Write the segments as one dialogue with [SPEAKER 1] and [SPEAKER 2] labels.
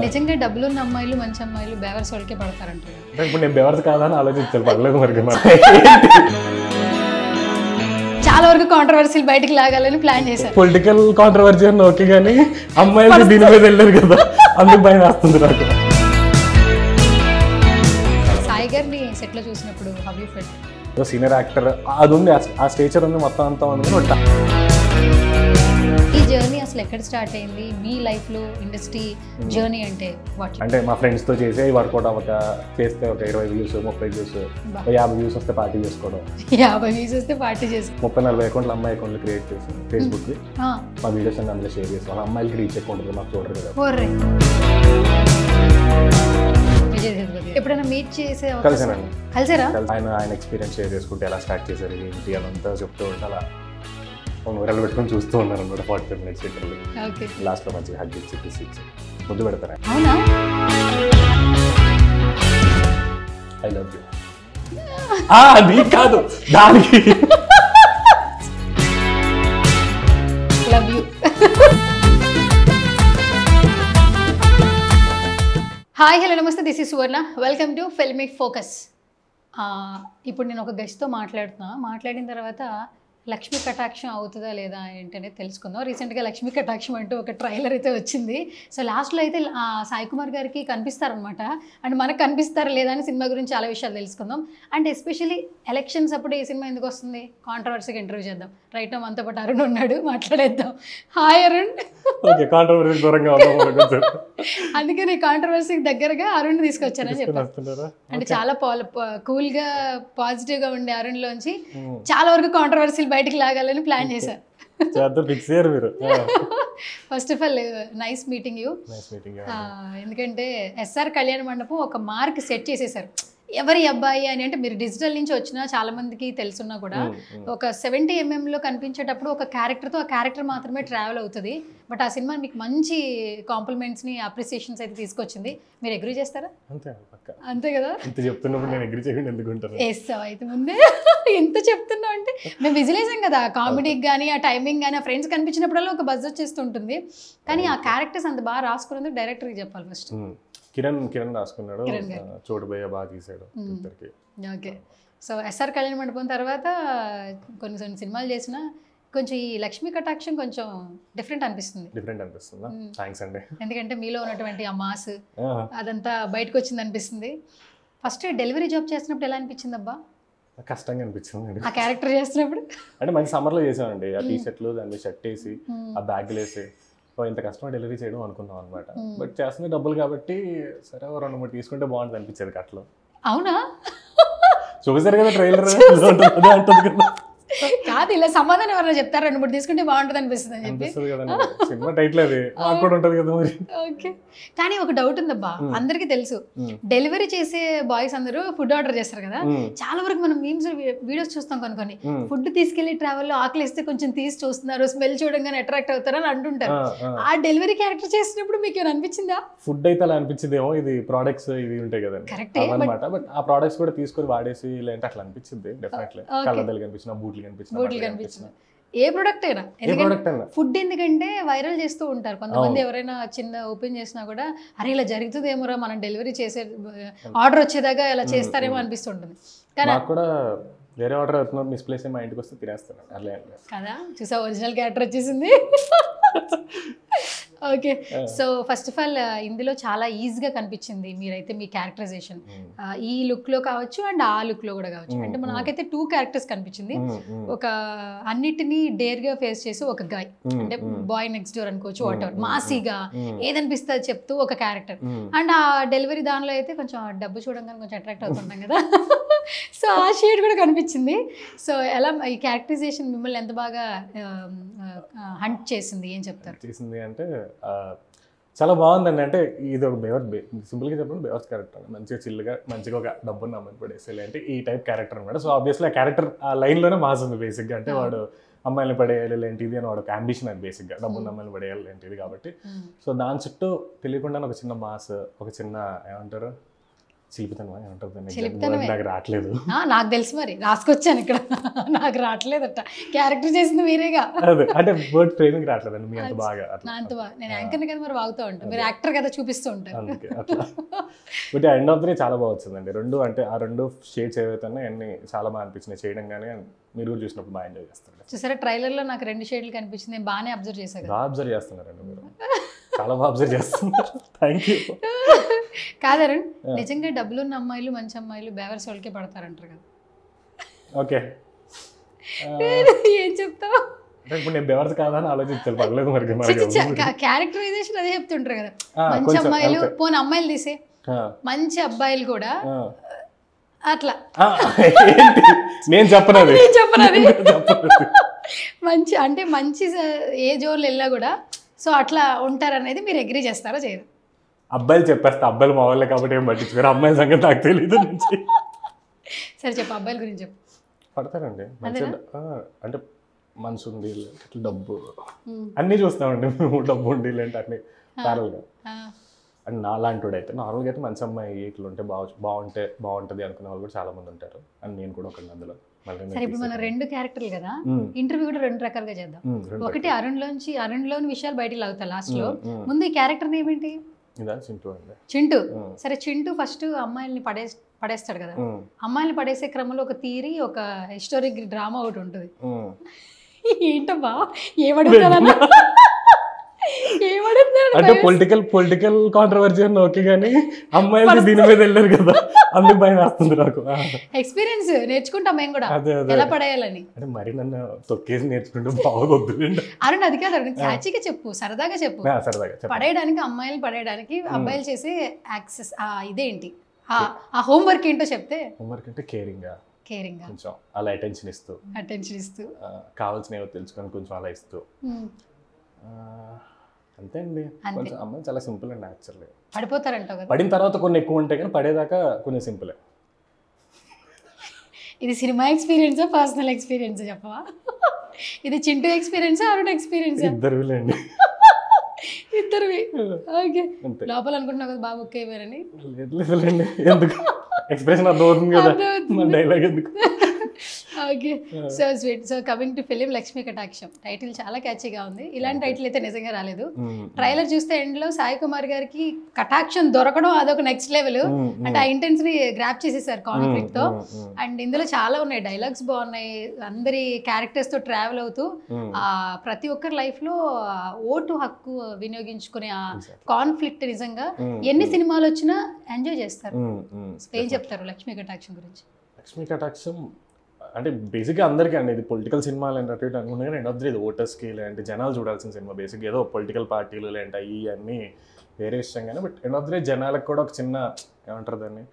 [SPEAKER 1] నిజంగా డబ్బులు ఉన్న అమ్మాయిలు మంచి అమ్మాయిలు బేవర్స్ వాళ్ళకే పడతారంటారు.
[SPEAKER 2] ఇప్పుడు నేను బెవర్స్ కాదని ఆలోచించాను, పడలేదు మరి.
[SPEAKER 1] చాలా వరకు కాంట్రవర్సీలు బయటికి లాగాలని ప్లాన్ చేశారు.
[SPEAKER 2] పొలిటికల్ కాంట్రవర్సీ అని ఓకే, కానీ అమ్మాయిలు దీని మీద వెళ్ళారు కదా, అందుకు భయం వేస్తుంది నాకు.
[SPEAKER 1] సాయి గారిని సెట్ లో చూసినప్పుడు how you felt?
[SPEAKER 2] Senior actor అది ఉంది, ఆ స్టేచర్ ఉంది, మొత్తం అంతా ఉంది.
[SPEAKER 1] ఈ జర్నీ అసలు ఎక్కడ స్టార్ట్ అయింది మీ లైఫ్ లో? ఇండస్ట్రీ జర్నీ అంటే వాట్?
[SPEAKER 2] అంటే మా ఫ్రెండ్స్ తో చేసి వర్కౌట్ అవ్వక చేస్తే ఒక 20 వ్యూస్ 30 వ్యూస్ 50 వ్యూస్ వస్తే పార్టీ చేసుకోవడం.
[SPEAKER 1] 50 వ్యూస్ వస్తే పార్టీ చేసుకో.
[SPEAKER 2] 30-40 అకౌంట్లు అమ్మాయి అకౌంట్లు క్రియేట్ చేసి ఫేస్బుక్ కి మా వీడియోస్ అన్ని అందులో షేర్ చేసి వాళ్ళ అమ్మాయిలకి రీచ్ ఎక్కువ ఉంటుంది, మాకు చూడరు కదా.
[SPEAKER 1] ఎప్పుడైనా మీట్ చేసే
[SPEAKER 2] కలిసానండి.
[SPEAKER 1] కలిసారా?
[SPEAKER 2] ఆయన ఎక్స్పీరియన్స్ షేర్ చేసుకుంటే ఎలా స్టార్ట్ చేశారు ఏంటి అదంతా చెప్తూ ఉంటే అలా వివరాలు పెట్టుకొని చూస్తూ ఉన్నారు అనమాట. 45 minutes లిటరల్లీ. లాస్ట్ లో మంచిగా హగ్ ఇచ్చి కిస్ ఇచ్చి ముద్దు పెడతారా. I love you. అది కాదు, దానికి
[SPEAKER 1] లవ్ యూ. హాయ్ హలో నమస్తే, this is Suvarna. Welcome to Filmic focus. ఇప్పుడు నేను ఒక గెస్ట్తో మాట్లాడిన తర్వాత లక్ష్మీ కటాక్షం అవుతుందా లేదా ఏంటనే తెలుసుకుందాం. రీసెంట్గా లక్ష్మీ కటాక్షం అంటూ ఒక ట్రైలర్ అయితే వచ్చింది. సో లాస్ట్లో అయితే సాయి కుమార్ గారికి కనిపిస్తారనమాట. అండ్ మనకు కనిపిస్తారా లేదా అని సినిమా గురించి చాలా విషయాలు తెలుసుకుందాం. అండ్ ఎస్పెషల్లీ ఎలక్షన్స్ అప్పుడు ఈ సినిమా ఎందుకు వస్తుంది, కాంట్రవర్సీకి ఇంటర్వ్యూ చేద్దాం. రైట్ నో మనతో పాటు అరుణ్ ఉన్నాడు, మాట్లాడేద్దాం. హాయ్ అరుణ్. అందుకని కాంట్రవర్సీకి దగ్గరగా అరుణ్ తీసుకొచ్చానని చెప్పాను. అంటే చాలా కూల్గా పాజిటివ్గా ఉండే అరుణ్లోంచి చాలా వరకు కాంట్రవర్సీలు బయటికి లాగాలని ప్లాన్ చేశారు. First of all nice meeting you. ఎందుకంటే ఎస్ఆర్ కళ్యాణ మండపం ఒక మార్క్ సెట్ చేసేసారు. ఎవరి అబ్బాయి అని అంటే మీరు డిజిటల్ నుంచి వచ్చినా చాలా మందికి తెలుసున్నా కూడా ఒక 70 mm కనిపించేటప్పుడు ఒక క్యారెక్టర్తో ఆ క్యారెక్టర్ మాత్రమే ట్రావెల్ అవుతుంది. బట్ ఆ సినిమా మీకు మంచి కాంప్లిమెంట్స్ని అప్రిసియేషన్స్ అయితే తీసుకొచ్చింది. మీరు అగ్రీ చేస్తారా? అంతే కదా. అయితే ముందే ఎంత చెప్తున్నా అంటే మేము విజిలేసాం కదా, కామెడీకి కానీ ఆ టైమింగ్ కానీ ఆ ఫ్రెండ్స్ కనిపించినప్పుడల్లా ఒక బజ్ వచ్చేస్తుంటుంది. కానీ ఆ క్యారెక్టర్స్ అంత బాగా రాసుకున్నందుకు డైరెక్టర్కి చెప్పాలి ఫస్ట్.
[SPEAKER 2] కిరణ్ రాసుకున్నాడు, చోటు భయ్య బాగా తీసాడు.
[SPEAKER 1] ఓకే. సో ఎస్ఆర్ కళ్యాణ మండపం తర్వాత కొన్ని సినిమాలు చేసినా కొంచెం ఈ లక్ష్మీ కటాక్షం కొంచెం డిఫరెంట్ అనిపిస్తుంది.
[SPEAKER 2] థాంక్స్ అండి.
[SPEAKER 1] ఎందుకంటే మీలో ఉన్నటువంటి ఆ మాస్ అదంతా బయటకు వచ్చింది అనిపిస్తుంది. ఫస్ట్ డెలివరీ జాబ్ చేస్తున్నప్పుడు ఎలా అనిపించింది అబ్బా?
[SPEAKER 2] కష్టంగా అనిపించింది
[SPEAKER 1] ఆ క్యారెక్టర్ చేస్తున్నప్పుడు.
[SPEAKER 2] అంటే మంచి సమ్మర్లో చేసామండి. ఆ టీ షర్ట్లు దాని షర్ట్ వేసి ఆ బ్యాగ్లు వేసి ఇంత కష్టం డెలివరీ చేయడం అనుకున్నాం అనమాట. బట్ చేస్తుంది డబ్బులు కాబట్టి సరే 2-3 తీసుకుంటే బాగుంటుంది అనిపించేది కట్లో.
[SPEAKER 1] అవునా?
[SPEAKER 2] చూసారు కదా ట్రైలర్ అంటుంది కదా.
[SPEAKER 1] కాదు, ఇలా సమాధానం ఎవరైనా చెప్తారు 2-3 తీసుకుంటే బాగుంటుంది అనిపిస్తుంది అని చెప్పి.
[SPEAKER 2] సినిమా టైటిల్ అది కూడా ఉంటుంది కదా మరి.
[SPEAKER 1] ఓకే. కానీ ఒక డౌట్ ఉందబ్బా, అందరికీ తెలుసు డెలివరీ చేసే బాయ్స్ అందరూ ఫుడ్ ఆర్డర్ చేస్తారు కదా. చాలా వరకు మనం మీమ్స్ వీడియోస్ చూస్తాం కొన్ని ఫుడ్ తీసుకెళ్లి ట్రావెల్లో ఆకలిస్తే కొంచెం తీసి చూస్తున్నారు, స్మెల్ చూడంగానే అట్రాక్ట్ అవుతారు అని అంటుంటారు. ఆ డెలివరీ క్యారెక్టర్ చేసినప్పుడు మీకు ఏమైనా అనిపించిందా?
[SPEAKER 2] ఫుడ్ అయితే అలా అనిపించిందేమో, ఇది ప్రోడక్ట్స్ ఇవి ఉంటాయి కదా అనమాట. బట్ ఆ ప్రోడక్ట్స్ కూడా తీసుకొని వాడేసి లేదంటే అట్లా అనిపించింది. డెఫినెట్లీ కళ్ళద్దాలు కనిపించిన బూట్లు కనిపించిన
[SPEAKER 1] ఏ ప్రొడక్ట్ అయినా. ఎందుకంటే ఫుడ్ ఎందుకంటే వైరల్ చేస్తూ ఉంటారు కొంతమంది. ఎవరైనా చిన్న ఓపెన్ చేసినా కూడా అరే ఇలా జరుగుతుందేమోరా, మనం డెలివరీ చేసే ఆర్డర్ వచ్చేదాకా ఇలా చేస్తారేమో అనిపిస్తుంటుంది. కానీ
[SPEAKER 2] కూడా వేరే ఆర్డర్ అవుతున్నారు, మిస్ప్లేస్ మా ఇంటికి వస్తే తినేస్తాను అట్లా
[SPEAKER 1] కదా. చూసా ఒరిజినల్ క్యారెక్టర్ వచ్చేసింది. Okay. So first of all ఇందులో చాలా ఈజీగా కనిపించింది మీరైతే మీ క్యారెక్టరైజేషన్. ఈ లుక్ లో కావచ్చు అండ్ ఆ లుక్ లో కూడా కావచ్చు. అంటే నాకైతే 2 క్యారెక్టర్స్ కనిపించింది. ఒక అన్నిటినీ డేర్ గా ఫేస్ చేసి ఒక గాయ్, అంటే బాయ్ నెక్స్ట్ డోర్ అనుకోవచ్చు, వాట్ ఎవర్, మాసీగా ఏదనిపిస్తే చెప్తూ ఒక క్యారెక్టర్. అండ్ ఆ డెలివరీ దానిలో అయితే కొంచెం డబ్బు చూడంగానే కొంచెం అట్రాక్ట్ అవుతుంటాం కదా. సో ఆ షేడ్ కూడా కనిపించింది. సో ఎలా ఈ క్యారెక్టరైజేషన్ మిమ్మల్ని ఎంత బాగా హంట్ చేసింది, ఏం చెప్తారు?
[SPEAKER 2] చేసింది అంటే చాలా బాగుందండి. అంటే ఇది ఒక సింపుల్గా చెప్పండి, బేవర్స్ క్యారెక్టర్. మంచిగా చిల్లుగా మంచిగా ఒక డబ్బుని అమ్మని పడేసేయాలి అంటే ఈ టైప్ క్యారెక్టర్ అనమాట. సో ఆబ్వియస్లీ ఆ క్యారెక్టర్ ఆ లైన్లోనే మాస్ ఉంది బేసిక్గా. అంటే వాడు అమ్మాయిని పడేయాలి ఏంటిది అని వాడు ఒక అంబిషన్ అది బేసిక్గా, డబ్బున్న అమ్మాయిని పడేయాలి ఏంటిది కాబట్టి. సో దాని చుట్టూ తెలియకుండా ఒక చిన్న మాస్, ఒక చిన్న ఏమంటారు చిలిపితనమా ఏమంటారు
[SPEAKER 1] చిలిపితనమే.
[SPEAKER 2] నాకు రావట్లేదు.
[SPEAKER 1] నాకు తెలుసు మరి రాసుకొచ్చాను ఇక్కడ. నాకు రావట్లేదట, క్యారెక్టర్ చేసింది మీరేగా.
[SPEAKER 2] అదే అంటే వర్డ్ ఫ్రేమింగ్ రావట్లేదండి మీ అంత బాగా అట్లా.
[SPEAKER 1] నా అంత బాగా నేను యాంకర్ని కదా మరి వాగుతూ ఉంటాను, మీరు యాక్టర్ కదా చూపిస్తూ ఉంటారు.
[SPEAKER 2] అందుకే అట్లా. But end of the day చాలా బాగా వచ్చిందండి. రెండు అంటే ఆ రెండు షేడ్స్ ఏవైతే ఉన్నాయో అన్ని చాలా బాగా అనిపించినాయి చేయడం, కానీ మీరు కూడా చూసినప్పుడు బాగా ఎంజాయ్ చేస్తారు.
[SPEAKER 1] చూసారా ట్రైలర్లో నాకు 2 షేడ్లు కనిపించింది, నేను బాగానే అబ్జర్వ్ చేశాను.
[SPEAKER 2] బాగా అబ్జర్వ్ చేస్తున్నారండి మీరు, చాలా బాగా అబ్జర్వ్ చేస్తున్నారు. Thank you.
[SPEAKER 1] కాదరుణ్, నిజంగా డబ్బులున్న అమ్మాయిలు మంచి అమ్మాయిలు బేవర్స్ వాళ్ళకే పడతారంటారు కదా.
[SPEAKER 2] ఓకే
[SPEAKER 1] ఏం చెప్తావు?
[SPEAKER 2] ఇప్పుడు నేను బెవర్స్ కాదా అని ఆలోచించాలి, పర్లేదు మరి.
[SPEAKER 1] క్యారెక్టరైజేషన్ అదే చెప్తుంటారు కదా, మంచి అమ్మాయిలు పోనీ అమ్మాయిలు తీసే మంచి అబ్బాయిలు కూడా అట్లా.
[SPEAKER 2] నేను చెప్పనది
[SPEAKER 1] మంచి అంటే మంచి ఏ జోన్లు వెళ్ళా కూడా సో అట్లా ఉంటారు అనేది మీరు అగ్రీ చేస్తారా చేయరు?
[SPEAKER 2] అబ్బాయిలు చెప్పేస్తా, అబ్బాయిలు మా వాళ్ళే కాబట్టి ఏం పట్టించుకోరు, అమ్మాయిల సంగతి నాకు తెలియదు నుంచి.
[SPEAKER 1] సరే చెప్పు, అబ్బాయిల గురించి చెప్పు.
[SPEAKER 2] పడతారండి మంచిగా, అంటే మనసు ఉంది, ఇట్లా డబ్బు అన్నీ చూస్తామండి మేము, డబ్బు ఉండి లేంటే అన్ని ప్యారల్గా. అండ్ నా లాంటి వాడు అయితే నార్మల్గా అయితే మంచి అమ్మాయి ఇట్లా ఉంటే బాగుంటుంది అనుకునే వాళ్ళు కూడా చాలా మంది ఉంటారు, అండ్ నేను కూడా ఒకటి అందులో.
[SPEAKER 1] సరే ఇప్పుడు మన 2 క్యారెక్టర్లు కదా, ఇంటర్వ్యూ కూడా 2 రకాలుగా చేద్దాం. ఒకటి అరుణ్లోని విషయాలు బయటికి లాగుతా లాస్ట్ లో, ముందు ఈ క్యారెక్టర్ నేమ్ ఏంటి?
[SPEAKER 2] చింటూ అండి.
[SPEAKER 1] చింటూ. సరే చింటూ ఫస్ట్ అమ్మాయిల్ని పడేస్తాడు కదా, అమ్మాయిని పడేసే క్రమంలో ఒక థియరీ, ఒక హిస్టారిక్ డ్రామా ఒకటి ఉంటుంది. ఏంటమ్మా ఏమడుగుతారన్నా?
[SPEAKER 2] అంటే పొలిటికల్ కాంట్రవర్సీ అని ఓకే, కానీ అమ్మాయిలు దీని మీద వెళ్ళారు కదా, అందుకు భయం వేస్తుంది నాకు.
[SPEAKER 1] ఎక్స్పీరియన్స్ నేర్చుకుంటాం మేము కూడా ఎలా పడేయాలని. అంటే
[SPEAKER 2] మరి నన్ను తొక్కేసి నేర్చుకుంటే బాగోద్దు.
[SPEAKER 1] అరుణ్ అది కాదు అరుణ్, క్యాచీగా చెప్పు, సరదాగా చెప్పు. పడేయడానికి అమ్మాయిలు పడేయడానికి అబ్బాయిలు చేసే యాక్సెస్ ఇదేంటి, ఆ హోంవర్క్ ఏంటో చెప్తే.
[SPEAKER 2] హోంవర్క్ అంటే కేరింగ్ కొంచెం అలా అటెన్షన్ ఇస్తూ కావాల్సినవి తెలుసుకొని కొంచెం అలా ఇస్తూ, అంతే అండి. కొంచెం అమ్మాయి చాలా సింపుల్ అండి యాక్చువల్లీ.
[SPEAKER 1] పడిపోతారంటావు కదా,
[SPEAKER 2] పడిన తర్వాత కొన్ని ఎక్కువ ఉంటాయి కానీ పడేదాకా కొన్ని సింపులే.
[SPEAKER 1] ఇది సినిమా ఎక్స్పీరియన్సా పర్సనల్ ఎక్స్పీరియన్స్ చెప్పవా? ఇది చింటూ ఎక్స్పీరియన్సా అరుణ్ ఎక్స్పీరియన్సా?
[SPEAKER 2] ఇద్దరులేండి.
[SPEAKER 1] ఇద్దరువి. ఓకే, లోపల అనుకుంటున్నావు కదా బాబు ఓకే వేరని.
[SPEAKER 2] లేదులేండి, ఎందుకు ఎక్స్ప్రెషన్ అర్థం అవుతుంది కదా, మన డైలాగ్ ఎందుకు.
[SPEAKER 1] Okay, so sweet. So coming to film Lakshmi కటాక్షం, టైటిల్ చాలా క్యాచీగా ఉంది. ఇలాంటి టైటిల్ అయితే నిజంగా రాలేదు. ట్రైలర్ చూస్తే ఎండ్ లో సాయి కుమార్ గారికి కటాక్షం దొరకడం అదొక నెక్స్ట్ లెవెల్. అంటే ఆ ఇంటెన్స్ ని గ్రాప్ చేసేసారు కాన్ఫ్లిక్ట్ తో. అండ్ ఇందులో చాలా ఉన్నాయి, డైలాగ్స్ బాగున్నాయి, అందరి క్యారెక్టర్స్ తో ట్రావెల్ అవుతూ ప్రతి ఒక్కరి లైఫ్ లో ఓటు హక్కు వినియోగించుకునే ఆ కాన్ఫ్లిక్ట్ నిజంగా ఎన్ని సినిమాలు వచ్చినా ఎంజాయ్ చేస్తారు. ఏం చెప్తారు లక్ష్మీ కటాక్షం గురించి?
[SPEAKER 2] లక్ష్మీ కటాక్షం అంటే బేసిక్గా అందరికీ అండి, ఇది పొలిటికల్ సినిమాలు అంటే అనుకున్నా కానీ ఎండ్ ఆఫ్ ది ఇది ఓటర్స్కి లేదంటే జనాలు చూడాల్సిన సినిమా. బేసిక్గా ఏదో పొలిటికల్ పార్టీలు లేదంటే ఇవన్నీ వేరే విషయం కానీ, బట్ ఎండ్ ఆఫ్ ది జనాలకు కూడా ఒక చిన్న ఏమంటారు దాన్ని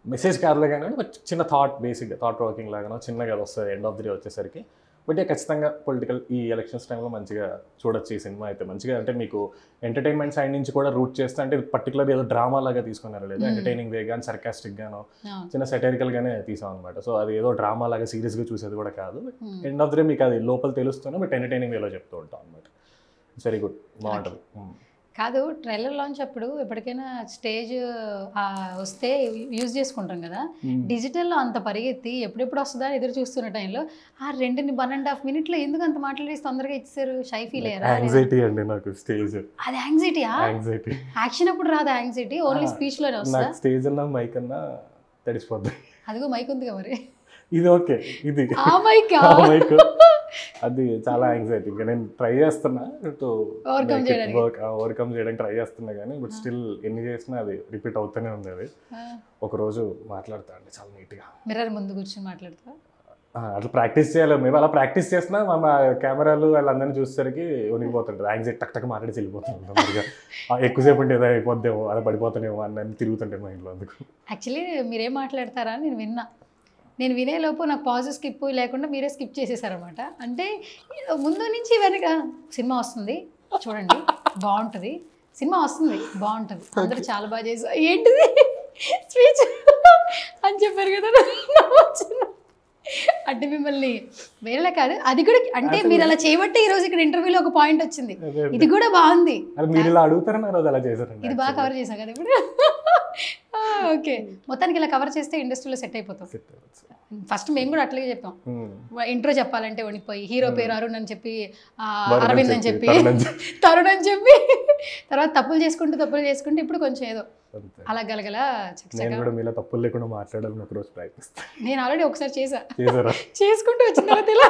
[SPEAKER 2] మెసేజ్ కాదులే కానీ చిన్న థాట్, బేసిక్గా థాట్ వర్కింగ్ లాగానో చిన్నగా వస్తుంది ఎండ్ ఆఫ్ ది వచ్చేసరికి. బట్ ఖచ్చితంగా పొలిటికల్ ఈ ఎలక్షన్స్ టైంలో మంచిగా చూడొచ్చు ఈ సినిమా అయితే. మంచిగా అంటే మీకు ఎంటర్టైన్మెంట్ సైడ్ నుంచి కూడా రూట్ చేస్తే, అంటే పర్టికులర్ ఏదో డ్రామా లాగా తీసుకున్నారు లేదు, ఎంటర్టైనింగ్ వే కానీ సర్కాస్టిక్ గానో చిన్న సెటరికల్ గానే తీసాం అనమాట. సో అది ఏదో డ్రామా లాగా సీరియస్గా చూసేది కూడా కాదు. ఎండ్ ఆఫ్ ది డే మీకు అది లోపల తెలుస్తూనే బట్ ఎంటర్టైనింగ్ వేలో చెప్తూ ఉంటాం అనమాట. ఇట్స్ వెరీ గుడ్, బాగుంటుంది.
[SPEAKER 1] కాదు ట్రైలర్ లాంచ్ అప్పుడు ఎప్పటికైనా స్టేజ్ వస్తే యూజ్ చేసుకుంటాం కదా, డిజిటల్లో అంత పరిగెత్తి ఎప్పుడెప్పుడు వస్తుందా ఎదురు చూస్తున్న టైంలో ఆ 1.5 మినిట్లో ఎందుకు అంత మాట్లాడేసి తొందరగా ఇచ్చారు? షై ఫీల్ అయ్యారా?
[SPEAKER 2] యాంగ్జైటీ అండి నాకు స్టేజ్.
[SPEAKER 1] అది యాంగ్జైటీయా? యాక్షన్ అప్పుడు రాదా యాంగ్జైటీ, ఓన్లీ స్పీచ్ లోనే వస్తుందా?
[SPEAKER 2] స్టేజ్ అన్నా మైక్ అన్నా తడిసిపోద్ది.
[SPEAKER 1] అదిగో మైక్ ఉంది కదా మరి.
[SPEAKER 2] ఇది ఓకే, ఇది మైక్ అది చాలా యాంగ్జైటీ. ఇంకా నేను ట్రై చేస్తున్నా ఓవర్కమ్ చేయడానికి ట్రై చేస్తున్నా కానీ బట్ స్టిల్ ఎన్ని చేసినా అది రిపీట్ అవుతూనే ఉంది. అది ఒకరోజు మాట్లాడతా అండి చాలా నీట్గా,
[SPEAKER 1] మిర్రర్ ముందు కూర్చొని మాట్లాడతా.
[SPEAKER 2] అట్లా ప్రాక్టీస్ చేయాలి. మేము అలా ప్రాక్టీస్ చేసినా మా కెమెరాలు వాళ్ళందరినీ చూసేసరికి ఉనిగిపోతుంటుంది, యాంగ్జైటీ టక్ టక్ మాట్లాడి వెళ్ళిపోతుంది. ఎక్కువసేపు ఉంటే ఏదో అయిపోద్దేమో, అలా పడిపోతానేమో అన్నీ తిరుగుతుంటే మా ఇంట్లో. అందుకు
[SPEAKER 1] యాక్చువల్లీ మీరేం మాట్లాడతారా నేను విన్నా, నేను వినేలోపు నాకు పాజిటివ్ స్కిప్ లేకుండా మీరే స్కిప్ చేసేసారనమాట. అంటే ముందు నుంచి వెనక సినిమా వస్తుంది చూడండి బాగుంటుంది, సినిమా వస్తుంది బాగుంటుంది, అందరూ చాలా బాగా చేశారు, ఏంటిది స్పీచ్ అని చెప్పారు కదా. అంటే మిమ్మల్ని వేరేలా కాదు, అది కూడా అంటే మీరు అలా చేయబట్టే ఈ రోజు ఇక్కడ ఇంటర్వ్యూలో ఒక పాయింట్ వచ్చింది, ఇది కూడా బాగుంది.
[SPEAKER 2] మీరు ఇలా అడుగుతారని ఆ రోజు అలా చేశారు,
[SPEAKER 1] ఇది బాగా కవర్ చేశాం కదా ఇప్పుడు. ఓకే, మొత్తానికి ఇలా కవర్ చేస్తే ఇండస్ట్రీలో సెట్ అయిపోతాం. ఫస్ట్ మేము కూడా అట్లాగే చెప్పాం, ఇంట్రో చెప్పాలంటే వణిపోయి హీరో పేరు అరుణ్ అని చెప్పి, అరవింద్ అని చెప్పి, తరుణ్ అని చెప్పి, తర్వాత తప్పులు చేసుకుంటూ ఇప్పుడు కొంచెం ఏదో అలా గలగల
[SPEAKER 2] మీలో తప్పులు లేకుండా మాట్లాడాలని ఒక రోజు ప్రయత్నిస్తాను.
[SPEAKER 1] నేను ఆల్రెడీ ఒకసారి చేసుకుంటూ వచ్చిన తర్వాత ఇలా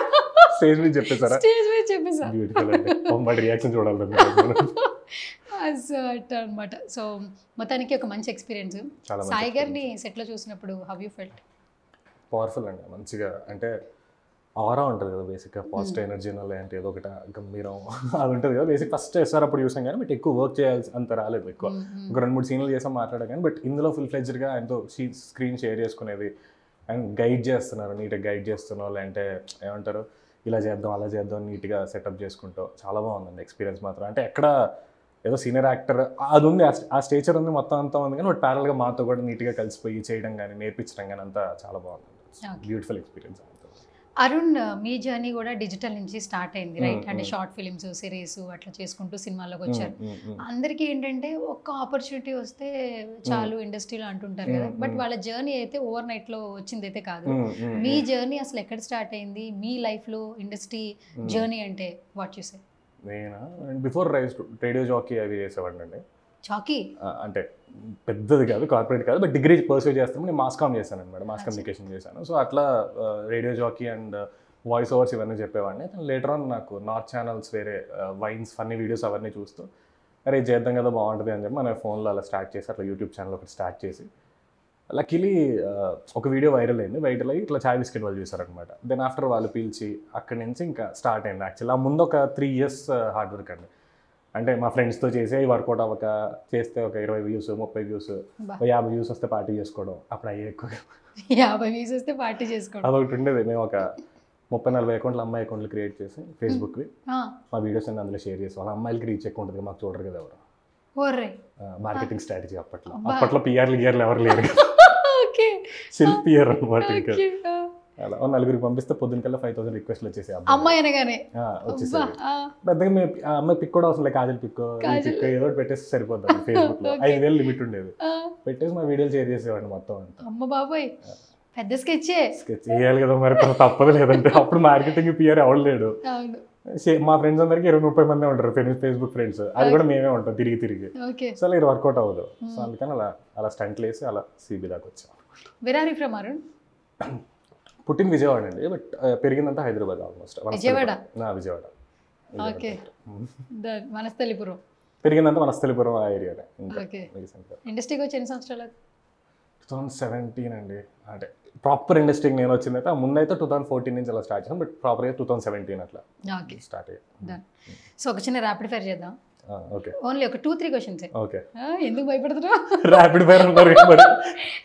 [SPEAKER 2] స్టేజ్ మీద చెప్పేసారా?
[SPEAKER 1] స్టేజ్ మీద చెప్పేసా.
[SPEAKER 2] రియాక్షన్ చూడాలి
[SPEAKER 1] సో అట్లా అనమాట. సో మొత్తానికి ఒక మంచి ఎక్స్పీరియన్స్. సాయి గారిని సెట్లో చూసినప్పుడు హౌ యూ ఫెల్ట్?
[SPEAKER 2] పవర్ఫుల్ అండి, మంచిగా అంటే ఆరా ఉంటుంది కదా బేసిక్గా, పాజిటివ్ ఎనర్జీ అంటే ఏదో ఒకటి గంభీరం అది ఉంటుంది కదా బేసిక్. ఫస్ట్ ఎస్ఆర్ అప్పుడు చూసాం కానీ బట్ ఎక్కువ వర్క్ చేయాల్సి అంత రాలేదు, ఎక్కువ ఒక 2-3 సీన్లు చేసాం మాట్లాడా కానీ. బట్ ఇందులో ఫుల్ ఫ్లెడ్జ్డ్గా ఎంతో స్క్రీన్ షేర్ చేసుకునేది అండ్ గైడ్ చేస్తున్నారు, నీట్గా గైడ్ చేస్తున్న వాళ్ళు. అంటే ఏమంటారు, ఇలా చేద్దాం అలా చేద్దాం నీట్గా సెటప్ చేసుకుంటాం. చాలా బాగుందండి ఎక్స్పీరియన్స్ మాత్రం. అంటే ఎక్కడ ఏదో సీనియర్ యాక్టర్ అది ఉంది, ఆ స్టేచర్ ఉంది, మొత్తం అంతా ఉంది కానీ బట్ ప్యారల్గా మాతో కూడా నీట్గా కలిసిపోయి చేయడం కానీ నేర్పించడం కానీ అంతా చాలా బాగుంది. Beautiful experience.
[SPEAKER 1] అరుణ్, మీ జర్నీ కూడా డిజిటల్ నుంచి స్టార్ట్ అయింది రైట్? అంటే షార్ట్ ఫిలిమ్స్, సిరీస్ అట్లా చేసుకుంటూ సినిమాలోకి వచ్చారు. అందరికీ ఏంటంటే ఒక్క ఆపర్చునిటీ వస్తే చాలు ఇండస్ట్రీలో అంటుంటారు కదా, బట్ వాళ్ళ జర్నీ అయితే ఓవర్ నైట్ లో వచ్చింది అయితే కాదు. మీ జర్నీ అసలు ఎక్కడ స్టార్ట్ అయింది? మీ లైఫ్ లో ఇండస్ట్రీ జర్నీ అంటే వాట్ యు సే?
[SPEAKER 2] నేనా బిఫోర్ రేడియో జాకీ అవి చేసేవాడిని అండి.
[SPEAKER 1] జాకీ
[SPEAKER 2] అంటే పెద్దది కాదు, కార్పొరేట్ కాదు, బట్ డిగ్రీ పర్సూ చేస్తాను. నేను మాస్ కామ్ చేశాను అనమాట, మాస్ కమ్యూనికేషన్ చేశాను. సో అట్లా radio jockey and voice overs ఇవన్నీ చెప్పేవాడిని. లేటర్ ఆన్ నాకు నార్త్ ఛానల్స్ వేరే వైన్స్ ఫన్నీ వీడియోస్ అవన్నీ చూస్తూ అరే చేద్దాం కదా బాగుంటుంది అని చెప్పి మన ఫోన్లో అలా స్టార్ట్ చేసి అట్లా యూట్యూబ్ ఛానల్ ఒకటి స్టార్ట్ చేసి లక్కీలీ ఒక వీడియో వైరల్ అయ్యి ఇట్లా చాయ్ బిస్కెట్ వాళ్ళు చూసారనమాట. దెన్ ఆఫ్టర్ వాళ్ళు పిలిచి అక్కడి నుంచి ఇంకా స్టార్ట్ అయింది. యాక్చువల్లీ ఆ ముందు ఒక 3 years హార్డ్ వర్క్ అండి. అంటే మా ఫ్రెండ్స్తో చేసే వర్కౌట్ అవ్వక చేస్తే ఒక 20 views 30 views 50 views వస్తే పార్టీ చేసుకోవడం. అప్పుడు అయ్యే ఎక్కువ
[SPEAKER 1] 50 views వస్తే పార్టీ చేసుకోవడం
[SPEAKER 2] అదొకటి ఉండేది. మేము ఒక 30-40 అకౌంట్లు అమ్మాయి అకౌంట్లు క్రియేట్ చేసి ఫేస్బుక్వి మా వీడియోస్ అన్ని అందులో షేర్ చేసి వాళ్ళ అమ్మాయిలకి రీచ్ ఎక్కువ ఉంటుంది, మాకు చూడరు కదా ఎవరు. మార్కెటింగ్ స్ట్రాటజీ అప్పట్లో పిఆర్లు ఎవరు లేరు, సెల్ఫ్ పిఆర్ అనమాట. ఇంకా అలా 4 పంపిస్తే పొద్దునకల్లా 5000 రిక్వెస్ట్లు వచ్చేసి
[SPEAKER 1] అమ్మాయి అనగానే
[SPEAKER 2] వచ్చేసాయి. పెద్దగా మేము ఆ అమ్మాయి పిక్ కూడా అవసరం లేదు, కాజల్ పిక్ ఏదో పెట్టేస్తే సరిపోతుంది. ఫేస్బుక్ లో 5000 లిమిట్ ఉండేది, పెట్టేసి మా వీడియోలు షేర్ చేసేవాడిని మొత్తం అంతా.
[SPEAKER 1] అమ్మ బాబాయ్, పెద్ద స్కెచ్
[SPEAKER 2] చేయాలి కదా మరి, తప్పదు లేదంటే. అప్పుడు మార్కెటింగ్ పిఆర్ ఎవరు లేడు. మా ఫ్రెండ్స్ అందరికి 20-30 మంది ఉంటారు ఫేస్బుక్ ఫ్రెండ్స్, అది కూడా మేమే ఉంటాం తిరిగి. సో అలా ఇది వర్కౌట్ అవ్వదు. సో అందుకని అలా స్టంట్లు వేసి అలా సిబి దాకా వచ్చాం.
[SPEAKER 1] Where are you from Arun?
[SPEAKER 2] పుట్టిన విజయవాడ అండి, బట్ పెరిగిందంతా హైదరాబాద్ ఆల్మోస్ట్.
[SPEAKER 1] విజయవాడ.
[SPEAKER 2] ఓకే,
[SPEAKER 1] వనస్థలిపురం.
[SPEAKER 2] పెరిగిందంతా వనస్థలిపురం ఆ ఏరియానే.
[SPEAKER 1] ఇండస్ట్రీకి వచ్చి ఎన్ని సంవత్సరాలు?
[SPEAKER 2] 2017 అండి. అంటే ప్రాపర్ ఇండస్ట్రీకి నేను వచ్చిందైతే ముందైతే 2014 నుంచి అలా స్టార్ట్ చేసాను, బట్ ప్రాపర్గా 2017 అట్లా స్టార్ట్ అయ్యాను.
[SPEAKER 1] సో ఒక చిన్న ర్యాపిడ్ ఫైర్ చేద్దాం.
[SPEAKER 2] ఓకే,
[SPEAKER 1] ఓన్లీ ఒక 2-3 క్వశ్చన్స్.
[SPEAKER 2] ఓకే,
[SPEAKER 1] ఎందుకు భయపడుతున్నావు?
[SPEAKER 2] ర్యాపిడ్ ఫైర్ అన్నారు.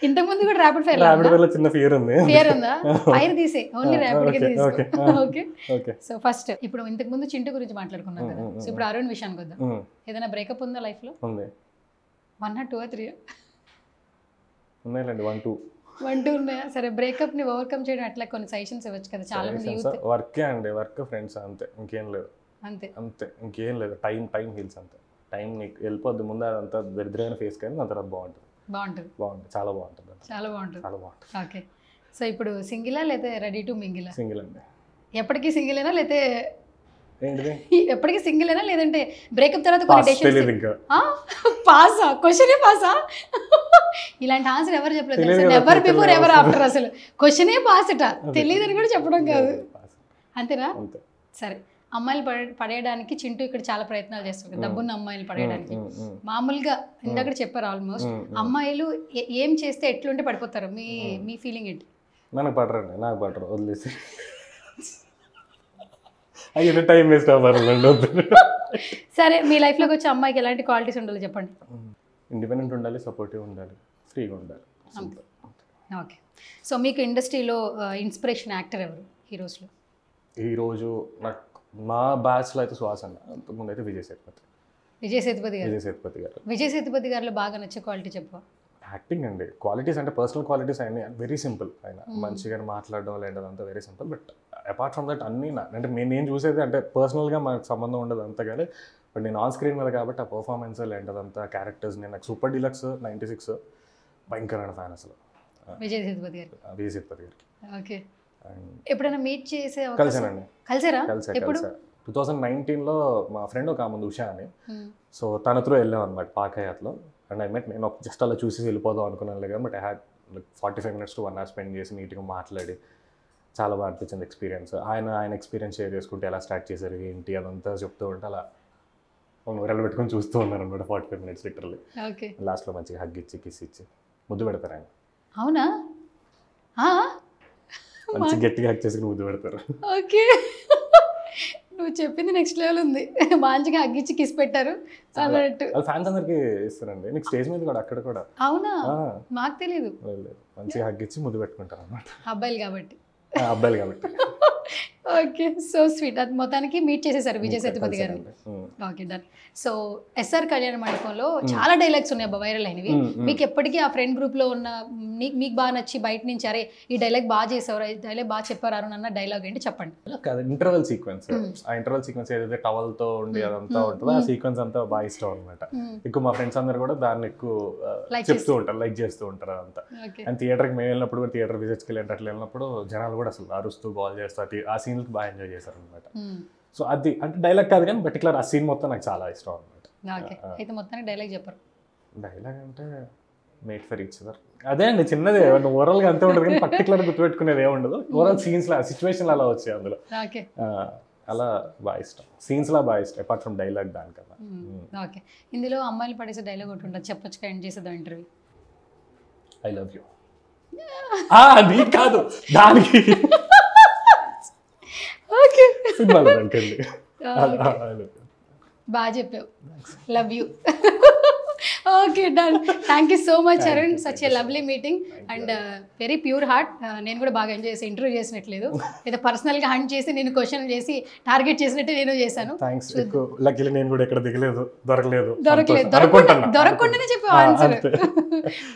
[SPEAKER 1] ఇంతకు ముందు కూడా ర్యాపిడ్ ఫైర్
[SPEAKER 2] లో చిన్న ఫియర్ ఉంది.
[SPEAKER 1] ఫియర్ ఉందా? ఫైర్ తీసే, ఓన్లీ ర్యాపిడ్ గా తీసుకో. ఓకే, సో ఫస్ట్ ఇప్పుడు ఇంతకు ముందు చింటూ గురించి మాట్లాడుకున్నాం కదా, సో ఇప్పుడు అరుణ్ విషయానికి వద్దాం. ఏదైనా బ్రేకప్ ఉందా లైఫ్ లో?
[SPEAKER 2] ఉంది.
[SPEAKER 1] 1 or 2 or 3?
[SPEAKER 2] ఉన్నాయండి, 1-2
[SPEAKER 1] ఉన్నాయా? సరే, బ్రేకప్ ని ఓవర్కమ్ చేయడం అట్లా కొన్ని సజెషన్స్ ఇవ్వచ్చు కదా. చాలా మంది యూత్
[SPEAKER 2] వర్కే అండి, వర్క్ ఫ్రెండ్స్ అంతే, ఇంకేం లేదు. అంతే ఇంకేం లేదు. టైం హీల్స్ అంతే. టైం నీకు వెళ్ళిపోద్ది ముందు, అదంతా దరిద్రమైన ఫేస్ కానీ దాని తర్వాత బాగుంటుంది, చాలా బాగుంటుంది.
[SPEAKER 1] ఓకే, సో ఇప్పుడు సింగిలా లేదా రెడీ టు మింగిలా?
[SPEAKER 2] సింగిల్ అండి.
[SPEAKER 1] ఎప్పటికీ సింగిలేనా లేతే
[SPEAKER 2] ఏంటిది?
[SPEAKER 1] ఎప్పటికీ సింగిలేనా లేదంటే బ్రేకప్ తర్వాత కొన్ని
[SPEAKER 2] డెసిషన్స్? ఇంకా
[SPEAKER 1] పాసా? క్వశ్చనే పాసా? ఇలాంటి ఆన్సర్ ఎవరు చెప్పలేదు. Never before ever after. అసలు క్వశ్చనే పాస్ అట, తెలియదని కూడా చెప్పడం కాదు. అంతేనా? సరే, అమ్మాయిలు పడేయడానికి చింటూ ఇక్కడ చాలా ప్రయత్నాలు చేస్తారు, డబ్బున్న అమ్మాయిలు పడేయడానికి. మామూలుగా ఇందాక చెప్పారు ఆల్మోస్ట్, అమ్మాయిలు ఏం చేస్తే ఎట్లుంటే పడిపోతారు? మీ ఫీలింగ్ ఏంటి?
[SPEAKER 2] నాకు పడరు, వదిలేసి అయ్యో టైం వేస్ట్ అవ్వాలి.
[SPEAKER 1] సరే, మీ లైఫ్లోకి వచ్చే అమ్మాయికి ఎలాంటి క్వాలిటీస్ ఉండాలి చెప్పండి?
[SPEAKER 2] ఇండిపెండెంట్ ఉండాలి, సపోర్టివ్ ఉండాలి, ఫ్రీగా ఉండాలి.
[SPEAKER 1] ఓకే, సో మీకు ఇండస్ట్రీలో ఇన్స్పిరేషన్ యాక్టర్ ఎవరు హీరోస్లో?
[SPEAKER 2] ఈరోజు నాకు మా బ్యాచ్లో అయితే సుహాస్ అన్న, అంతకుముందు అయితే విజయ్
[SPEAKER 1] సేతుపతి గారిలో బాగా నచ్చే క్వాలిటీ చెప్పు.
[SPEAKER 2] యాక్టింగ్ అండి. క్వాలిటీస్ అంటే పర్సనల్ క్వాలిటీస్ అయినా వెరీ సింపుల్. ఆయన మంచిగా మాట్లాడడం లేదంతా very simple. But apart from that అన్నీ అంటే నేను చూసేది అంటే పర్సనల్గా మనకు సంబంధం ఉండదు అంతా, కానీ బట్ నేను ఆన్ స్క్రీన్ మీద కాబట్టి ఆ పర్ఫార్మెన్స్ లేదంతా క్యారెక్టర్స్. నేను నాకు సూపర్ డీలక్స్ 96 భయంకరమైన ఫ్యాన్ అసలు
[SPEAKER 1] విజయ్ సేతుపతి గారు.
[SPEAKER 2] విజయ్ సేతుపతి గారికి.
[SPEAKER 1] ఓకే.
[SPEAKER 2] అండ్
[SPEAKER 1] ఎప్పుడైనా మీట్ చేసే
[SPEAKER 2] కలిసానండి.
[SPEAKER 1] కలిసారా? ఎప్పుడు?
[SPEAKER 2] 2019లో మా ఫ్రెండ్ ఒక ఆమె ఉషా అని, సో తన త్రూ వెళ్ళాం అనమాట పాకయాత్లో. అండ్ నేను జస్ట్ అలా చూసి వెళ్ళిపోదాం అనుకున్నాను లేదు, but I had 45 minutes to 1 hour spend చేసి నీట్గా మాట్లాడి చాలా బాగా అనిపించింది ఎక్స్పీరియన్స్. ఆయన ఎక్స్పీరియన్స్ షేర్ చేసుకుంటే ఎలా స్టార్ట్ చేశారు ఏంటి అదంతా చెప్తూ ఉంటే అలా ఊరెళ్ళు పెట్టుకొని చూస్తూ ఉన్నారు అనమాట 45 minutes లిటరల్లీ.
[SPEAKER 1] ఓకే.
[SPEAKER 2] లాస్ట్లో మంచిగా హగ్ ఇచ్చి కిస్ ఇచ్చి ముద్దు పెడతారు ఆయన.
[SPEAKER 1] అవునా?
[SPEAKER 2] మంచి గట్టిగా హగ్ చేసుకుని ముద్దు పెడతారు.
[SPEAKER 1] ఓకే. నువ్వు చెప్పింది నెక్స్ట్ లెవెల్ ఉంది. మంచిగా అగ్గిచ్చి కిస్ పెట్టారు అన్నట్టు.
[SPEAKER 2] ఫ్యాన్స్ అందరికి ఇస్తారండి, నీకు స్టేజ్ మీద కూడా అక్కడ కూడా.
[SPEAKER 1] అవునా? మాకు తెలియదు.
[SPEAKER 2] మంచిగా హగ్ ఇచ్చి ముద్దు పెట్టుకుంటారు అన్నమాట.
[SPEAKER 1] అబ్బాయిలు కాబట్టి.
[SPEAKER 2] అబ్బాయిలు కాబట్టి.
[SPEAKER 1] Okay, so sweet. అది మొత్తానికి మీట్ చేసేసారు విజయ్ సేతుపతి గారిని. Okay, done. సో ఎస్ఆర్ కళ్యాణ మండపంలో చాలా డైలాగ్స్ ఉన్నాయి వైరల్ అయినవి. మీకు ఎప్పటికీ ఆ ఫ్రెండ్ గ్రూప్లో ఉన్న మీకు బాగా నచ్చి బయట నుంచి అరే ఈ డైలాగ్ బాగా చేసేవారు, ఈ డైలాగ్ బాగా చెప్పారు అన్న డైలాగ్ ఏంటి చెప్పండి.
[SPEAKER 2] కాదు, ఇంటర్వెల్ సీక్వెన్స్. ఆ ఇంటర్వెల్ సీక్వెన్స్ ఏదైతే టవల్తో ఉండి అదంతా ఉంటుందో ఆ సీక్వెన్స్ అంతా బాగా ఇష్టం అనమాట. ఎక్కువ మా ఫ్రెండ్స్ అందరు కూడా దాన్ని ఎక్కువ చెప్తూ ఉంటారు, లైక్ చేస్తూ ఉంటారు అదంతా. అండ్ థియేటర్కి మేము వెళ్ళినప్పుడు కూడా, థియేటర్ విజిట్స్కి వెళ్ళి అట్లా వెళ్ళినప్పుడు జనాలు కూడా అసలు అరుస్తూ బాల్ చేస్తూ ఆ సీన్కి బాగా ఎంజాయ్ చేశారు అనమాట. సో అది అంటే డైలాగ్ కాదు కానీ పర్టికులర్ ఆ సీన్ మొత్తం నాకు చాలా ఇష్టం అనమాట.
[SPEAKER 1] అయితే మొత్తానికి డైలాగ్ చెప్పరు.
[SPEAKER 2] డైలాగ్ అంటే మేడ్ ఫర్ ఈచ్ అదర్ అదే అండి, చిన్నదే ఓవరాల్గా అంతే ఉంటుంది కానీ పర్టికులర్ గుర్తుపెట్టుకునేది ఏముండదు. ఓవరాల్ సీన్స్లో సిచ్యువేషన్లో అలా వచ్చాయి అందులో, అలా బాగా ఇష్టం. సీన్స్లో బాగా ఇష్టం అపార్ట్ ఫ్రమ్ డైలాగ్ దానికన్నా.
[SPEAKER 1] ఓకే, ఇందులో అమ్మాయిలు పడేసే డైలాగ్ ఒకటి ఉంటుంది, చెప్పొచ్చు ఎండ్ చేసేద్దాం ఇంటర్వ్యూ.
[SPEAKER 2] I love you. నీ కాదు దానికి సినిమాలో దానికండి.
[SPEAKER 1] బాగా చెప్పావు, love you. Okay, done. Thank you so much Arun, such a lovely meeting and very pure heart. నేను కూడా బాగా ఎంజాయ్ చేసి ఇంటర్వ్యూ చేసినట్లేదు, ఏదో పర్సనల్గా హంట్ చేసి నేను క్వశ్చన్ చేసి టార్గెట్ చేసినట్టు నేను చేశాను.
[SPEAKER 2] లక్కీలీ నేను కూడా ఎక్కడ దిగలేదు, దొరకలేదు,
[SPEAKER 1] దొరకకుండానే చెప్పావు ఆన్సర్.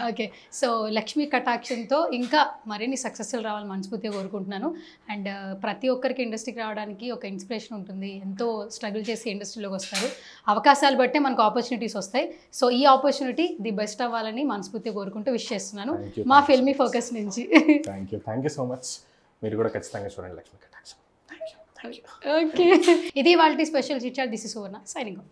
[SPEAKER 1] ఓకే, సో లక్ష్మీ కటాక్షంతో ఇంకా మరిన్ని సక్సెస్ఫుల్ రావాలని మనస్ఫూర్తిగా కోరుకుంటున్నాను. అండ్ ప్రతి ఒక్కరికి ఇండస్ట్రీకి రావడానికి ఒక ఇన్స్పిరేషన్ ఉంటుంది, ఎంతో స్ట్రగుల్ చేసి ఇండస్ట్రీలోకి వస్తారు, అవకాశాలు బట్టే మనకు ఆపర్చునిటీస్ వస్తాయి. సో ఈ ఆపర్చునిటీ ది బెస్ట్ అవ్వాలని మనస్ఫూర్తిగా కోరుకుంటూ విష్ చేస్తున్నాను మా ఫిల్మీ ఫోకస్ నుంచి.
[SPEAKER 2] Thank you so much. మీరు కూడా ఖచ్చితంగా చూడండి లక్ష్మీ కటాక్షం.
[SPEAKER 1] ఓకే, ఇది వాళ్ళ special chit chat. This is Suvarna signing of.